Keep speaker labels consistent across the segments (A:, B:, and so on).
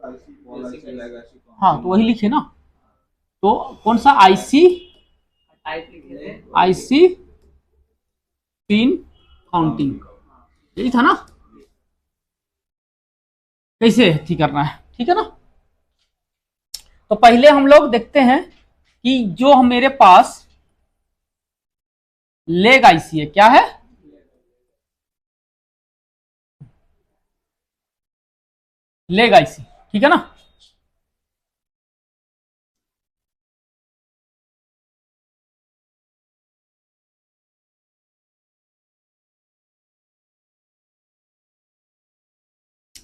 A: हाँ तो वही लिखे ना, तो कौन सा आईसी, आईसी पिन काउंटिंग, यही था ना। कैसे ठीक करना है, ठीक है ना। तो पहले हम लोग देखते हैं कि जो हम मेरे पास लेग आईसी है, क्या है, लेग आईसी, ठीक है ना।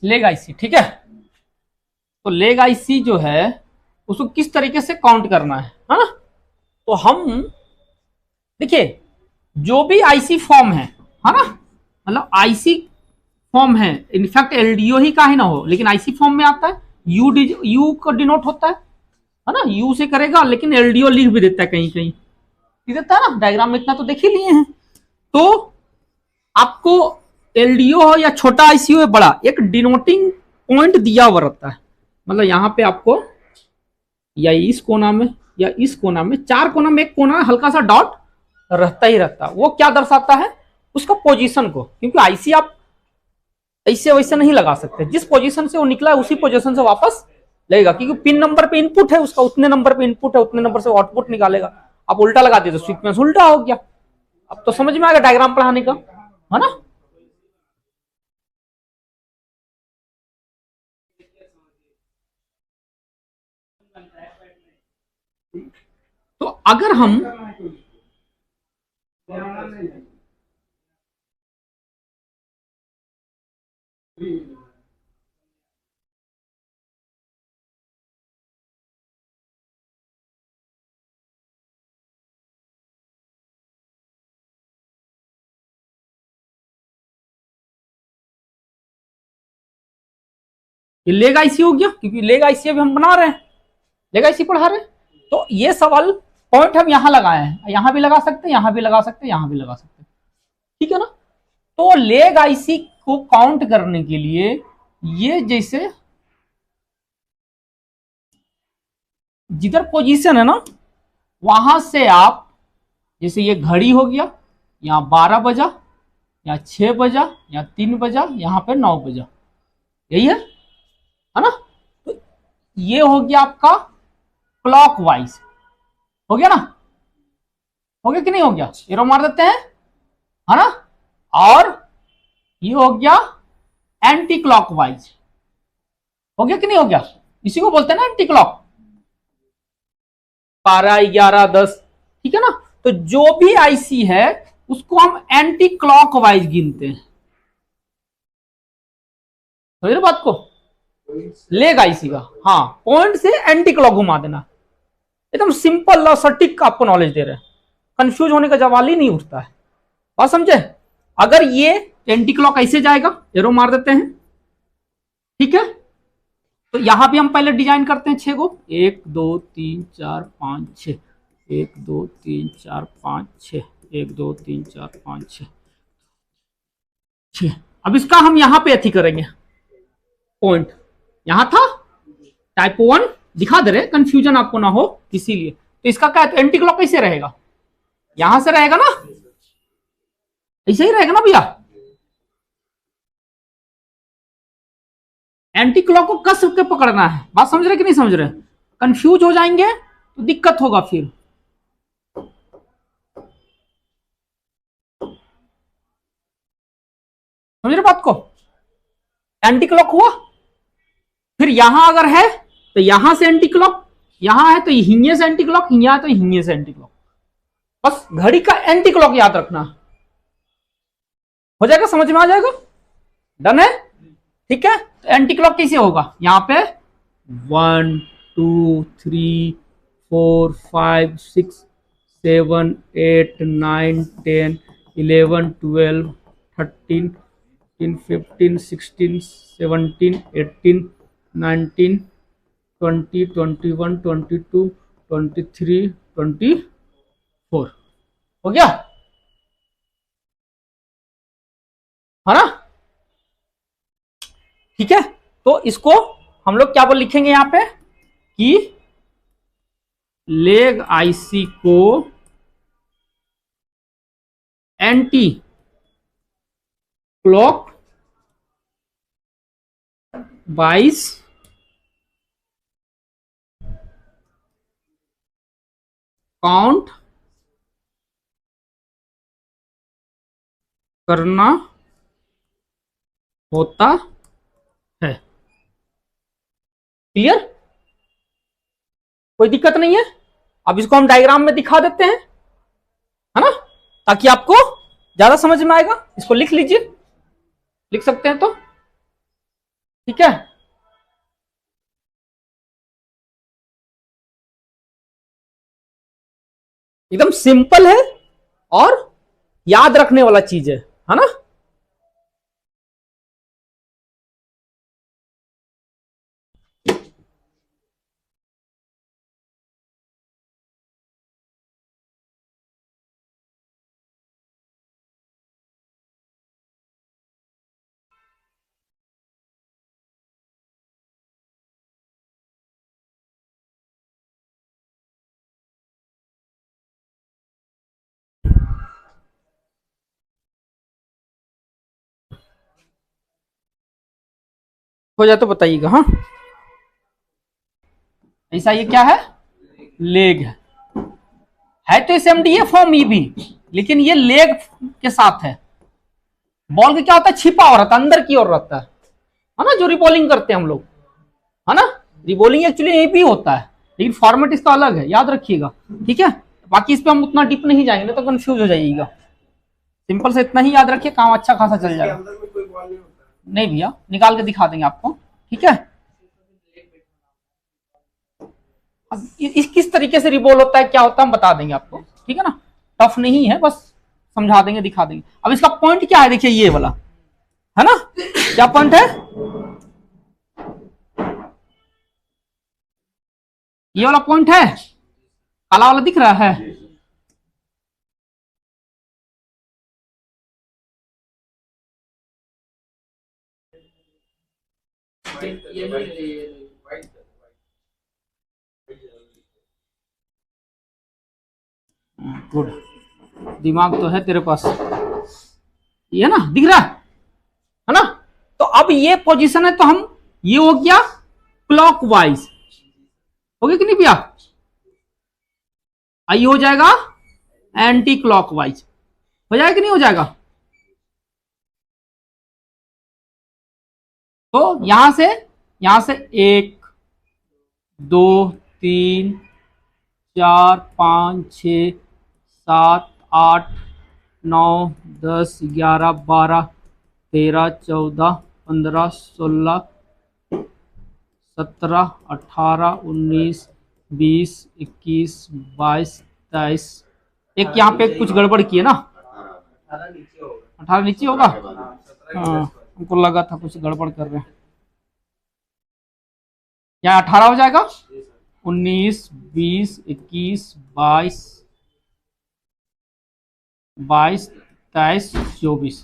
A: लेग आईसी, ठीक है। तो लेग आईसी जो है उसको किस तरीके से काउंट करना है ना। तो हम देखिए, जो भी आईसी फॉर्म है ना, मतलब आईसी फॉर्म है, इनफैक्ट एलडीओ ही का ही ना हो लेकिन आईसी फॉर्म में आता है, यू का डिनोट होता है ना, यू से करेगा लेकिन एलडीओ लिख भी देता है कहीं कहीं, लिख देता है ना, डायग्राम में इतना तो देख ही लिए हैं। तो आपको एलडीओ हो या छोटा आईसीयू है बड़ा, एक डिनोटिंग पॉइंट दिया हुआ रहता है, मतलब यहाँ पे आपको या इस कोना में या इस कोना में, चार कोना में एक कोना हल्का सा डॉट रहता ही रहता है, वो क्या दर्शाता है, उसका पोजीशन को, क्योंकि आईसी आप ऐसे वैसे नहीं लगा सकते, जिस पोजीशन से वो निकला है उसी पोजीशन से वापस लगेगा, क्योंकि पिन नंबर पे इनपुट है उसका, उतने नंबर पे इनपुट है, उतने नंबर से आउटपुट निकालेगा। आप उल्टा लगा दिए तो सीक्वेंस उल्टा हो गया। अब तो समझ में आ गया डायग्राम पढ़ाने का, है ना। तो अगर हम ये लेग आईसी हो गया, क्योंकि लेग आईसी अभी हम बना रहे हैं, लेग आईसी पढ़ा रहे हैं, तो ये सवाल पॉइंट हम यहां लगाए हैं, यहां भी लगा सकते हैं, यहां भी लगा सकते हैं, यहां भी लगा सकते हैं, ठीक है ना। तो लेग आईसी को काउंट करने के लिए ये जैसे जिधर पोजीशन है ना, वहां से आप, जैसे ये घड़ी हो गया, यहाँ 12 बजा, यहाँ 6 बजा, यहाँ 3 बजा, यहाँ पे 9 बजा, यही है ना। तो ये हो गया आपका क्लॉक वाइज, हो गया ना, हो गया कि नहीं हो गया, एरो मार देते हैं, है ना। और ये हो गया एंटी क्लॉक वाइज, हो गया कि नहीं हो गया, इसी को बोलते हैं ना एंटी क्लॉक, 12 11 10, ठीक है ना। तो जो भी आईसी है उसको हम एंटी क्लॉक वाइज गिनते हैं, समझ बात को, लेग आईसी का, हाँ पॉइंट से एंटी क्लॉक घुमा देना, एकदम सिंपल और सटीक आपको नॉलेज दे रहे हैं, कंफ्यूज होने का सवाल ही नहीं उठता है, बात समझे। अगर ये एंटी क्लॉक ऐसे जाएगा, एरो मार देते हैं, ठीक है। तो यहां भी हम पहले डिजाइन करते हैं 6 को, 1 2 3 4 5 6, 1 2 3 4 5 6, 1 2 3 4 5 6 6। अब इसका हम यहां पे अथी करेंगे, पॉइंट यहां था, टाइप 1 दिखा दे रहे, कंफ्यूजन आपको ना हो इसीलिए। तो इसका क्या एंटी क्लॉक कैसे रहेगा, यहां से रहेगा ना, ऐसे ही रहेगा ना भैया, एंटी क्लॉक को कस के पकड़ना है, बात समझ रहे कि नहीं समझ रहे, कंफ्यूज हो जाएंगे तो दिक्कत होगा फिर, समझ रहे बात को। एंटी क्लॉक हुआ, फिर यहां अगर है तो यहां से एंटी क्लॉक, यहां है तो हिंगे से एंटी क्लॉक, यहां तो हिंगे से एंटी क्लॉक, बस घड़ी का एंटी क्लॉक याद रखना, हो जाएगा, समझ में आ जाएगा, डन है, ठीक है। तो एंटी क्लॉक कैसे होगा, यहां पे 1 2 3 4 5 6 7 8 9 10 11 12 13 15 16 17 18 19 20 21 22 23 24, हो गया, है ना, ठीक है। तो इसको हम लोग क्या बोल लिखेंगे यहां पे कि लेग आईसी को एंटी क्लॉक वाइज काउंट करना होता है। क्लियर? कोई दिक्कत नहीं है। अब इसको हम डायग्राम में दिखा देते हैं, है ना, ताकि आपको ज्यादा समझ में आएगा। इसको लिख लीजिए, लिख सकते हैं तो ठीक है। एकदम सिंपल है और याद रखने वाला चीज है ना। हो जाए तो बताइएगा। हाँ, ऐसा ये क्या है, लेग है तो इसे एमडीए फॉर्म ये भी, लेकिन ये लेग के साथ है। बॉल का क्या होता है, छिपा हो रहता है, अंदर की ओर रहता है ना, जो रिबॉलिंग करते हैं हम लोग, है ना। रिबॉलिंग एक्चुअली यही भी होता है, लेकिन फॉर्मेट इसका अलग है, याद रखिएगा, ठीक है। बाकी इस पे हम उतना डीप नहीं जाएंगे तो कंफ्यूज हो जाइएगा। सिंपल से इतना ही याद रखिए, काम अच्छा खासा चल जाएगा। नहीं भैया, निकाल के दिखा देंगे आपको, ठीक है। अब इस किस तरीके से रिबॉल होता है, क्या होता है, हम बता देंगे आपको, ठीक है ना। टफ नहीं है, बस समझा देंगे, दिखा देंगे। अब इसका पॉइंट क्या है, देखिए ये वाला, है ना, क्या पॉइंट है, ये वाला पॉइंट है, काला वाला दिख रहा है। गुड, दिमाग तो है तेरे पास, ये ना दिख रहा है ना। तो अब ये पोजीशन है, तो हम ये हो गया क्लॉकवाइज, हो गया कि नहीं भैया। आई हो जाएगा एंटी क्लॉकवाइज, हो जाएगा कि नहीं हो जाएगा। तो यहां से 1 2 3 4 5 6 7 8 9 10 11 12 13 14 15 16 17 18 19 20 21 22 23। एक यहाँ पे कुछ गड़बड़ की है ना, 18 नीचे होगा। हाँ, हमको लगा था कुछ गड़बड़ कर रहे हैं। यहाँ 18 हो जाएगा, 19 20 21 22 22 23 24,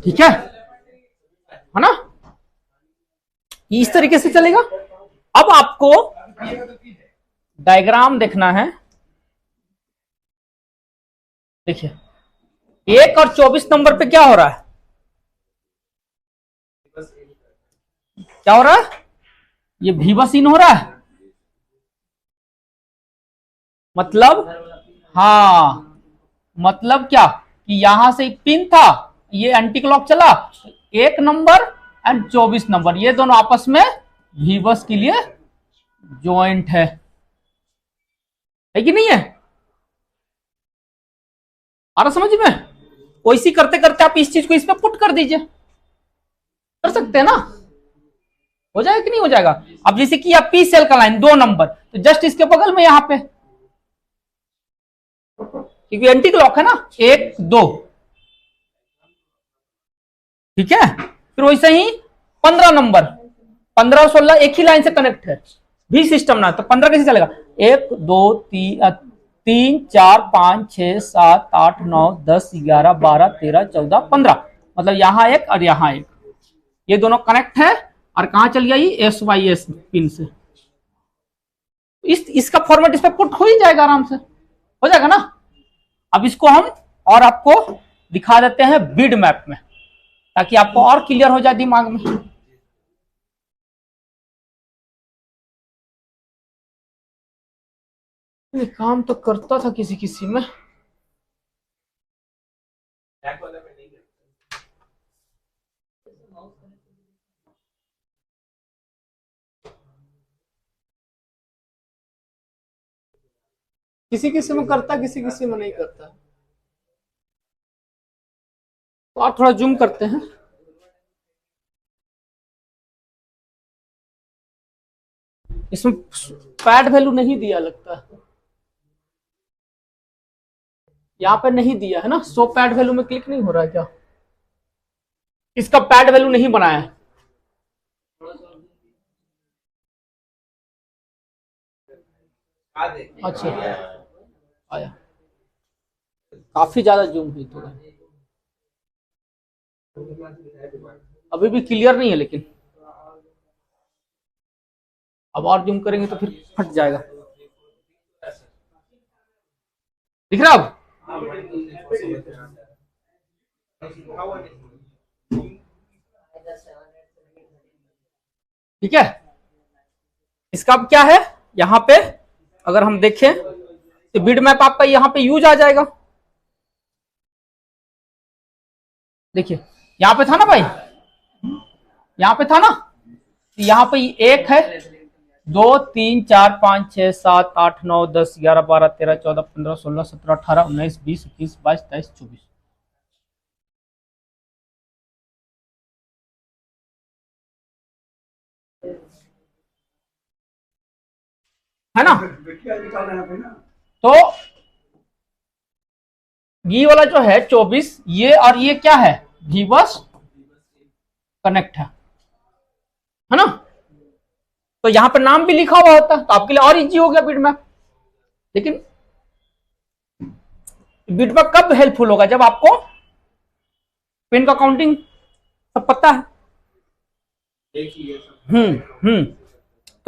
A: ठीक है ना। इस तरीके से चलेगा। अब आपको डायग्राम देखना है, देखिए 1 और 24 नंबर पे क्या हो रहा है, क्या हो रहा है, ये वीबस इन हो रहा है, मतलब हाँ, मतलब क्या कि यहां से पिन था, ये एंटी क्लॉक चला, 1 नंबर एंड 24 नंबर ये दोनों आपस में वीबस के लिए ज्वाइंट है कि नहीं है। आ रहा समझ में। वैसी करते करते आप इस चीज को इसमें पुट कर दीजिए, कर सकते हैं ना, हो जाएगा कि नहीं हो जाएगा। अब जैसे कि आप पी सेल का लाइन 2 नंबर, तो जस्ट इसके बगल में यहां पे, क्योंकि एंटी क्लॉक है ना, 1 2, ठीक है। फिर वैसे ही 15 नंबर, 15 और 16 एक ही लाइन से कनेक्ट है, भी सिस्टम ना, तो 15 कैसे चलेगा, 1 2 3 4 5 6 7 8 9 10 11 12 13 14 15, मतलब यहां एक और यहां एक, ये दोनों कनेक्ट है और कहां चली आई SYS पिन से। इसका फॉर्मेट इस पर पुट हो ही जाएगा, आराम से हो जाएगा ना। अब इसको हम और आपको दिखा देते हैं बिड मैप में, ताकि आपको और क्लियर हो जाए दिमाग में। ये काम तो करता था किसी किसी में। किसी किसी में करता, किसी किसी में नहीं करता। तो आप थोड़ा जूम करते हैं। इसमें पैड वैल्यू नहीं दिया लगता है, यहाँ पे नहीं दिया है ना। सो पैड वैल्यू में क्लिक नहीं हो रहा है क्या? इसका पैड वैल्यू नहीं बनाया है। अच्छा आया, काफी ज्यादा जूम हुई तो अभी भी क्लियर नहीं है, लेकिन अब और जूम करेंगे तो फिर फट जाएगा। दिख रहा अब? ठीक है। इसका अब क्या है, यहां पे अगर हम देखें तो बिड मैप आपका यहां पे यूज आ जाएगा। देखिए यहां पे था ना भाई, यहां पे था ना, यहां पे 1 है, 2 3 4 5 6 7 8 9 10 11 12 13 14 15 16 17 18 19 20 21 22 23 24 है ना। तो ये वाला जो है 24, ये और ये क्या है, जीबस कनेक्ट है ना। तो यहां पर नाम भी लिखा हुआ होता तो आपके लिए और इजी हो गया बिट मैप। लेकिन बिट मैप कब हेल्पफुल होगा, जब आपको पिन का काउंटिंग सब पता है।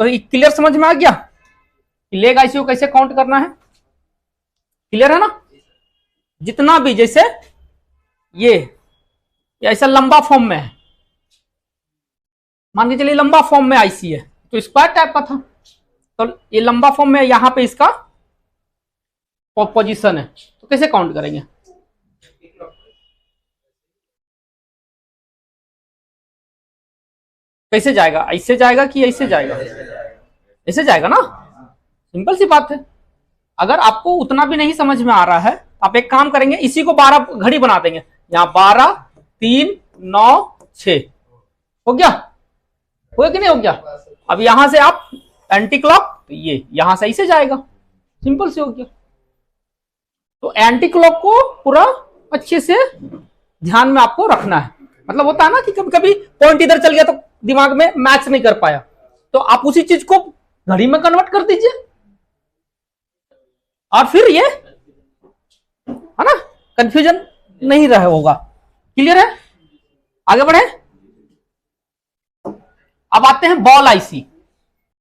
A: तो ये क्लियर समझ में आ गया कि लेग आईसीयू कैसे काउंट करना है, क्लियर है ना। जितना भी, जैसे ये ऐसा लंबा फॉर्म में है, मान के चलिए लंबा फॉर्म में आईसी है, तो स्क्वायर टाइप का था, तो ये लंबा फॉर्म में यहां पे इसका पोजीशन है, तो कैसे काउंट करेंगे। कैसे जाएगा, ऐसे जाएगा कि ऐसे जाएगा, ऐसे जाएगा ना, सिंपल सी बात है। अगर आपको उतना भी नहीं समझ में आ रहा है, आप एक काम करेंगे, इसी को 12 घड़ी बना देंगे, यहां 12 3 9 6 हो गया, हो गया कि नहीं हो गया। अब यहां से आप एंटी क्लॉक, तो ये यहां से ऐसे जाएगा, सिंपल से हो गया। तो एंटी क्लॉक को पूरा अच्छे से ध्यान में आपको रखना है। मतलब होता है ना कि कभी कभी पॉइंट इधर चल गया तो दिमाग में मैच नहीं कर पाया, तो आप उसी चीज को घड़ी में कन्वर्ट कर दीजिए, और फिर ये है ना, कंफ्यूजन नहीं रहा होगा। क्लियर है, आगे बढ़े। अब आते हैं बॉल आईसी।